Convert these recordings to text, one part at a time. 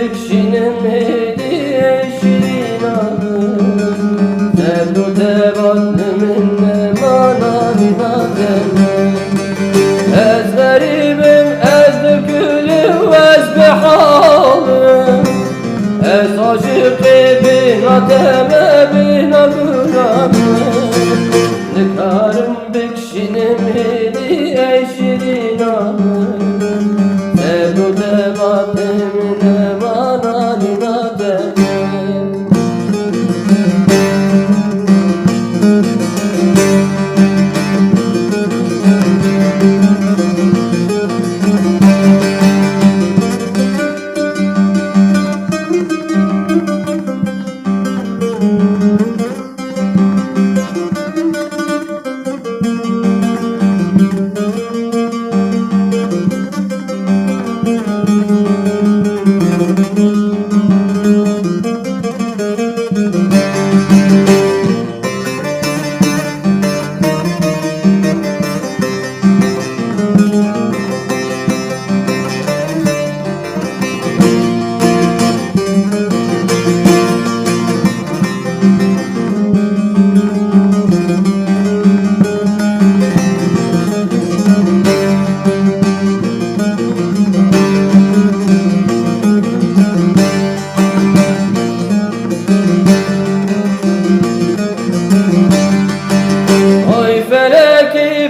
bikşinin hediye şirin ağır Sevdu tevatnımın mananına deme Ezberimim ezdir gülüm ezbihalım Ez aşıkı bina teme bina gülame Nikarım bikşinin hediye şirin ağır Sevdu tevatnımın mananına deme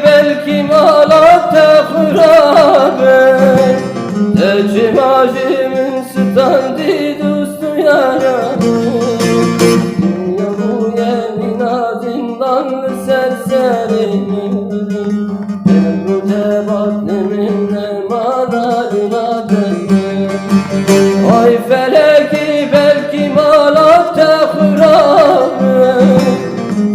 belki malakta hurabe Tecmacimin standı dostu yarabe Dünya bu yemina zindanlı serserimi Ebru tevatnımın emanarına deme Ay feleki belki malakta hurabe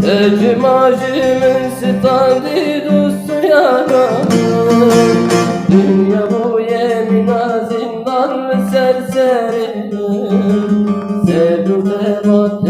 Tecmacimin standı dostu yarabe Dünya bu yemina zindan ve serseri Sevdu tevat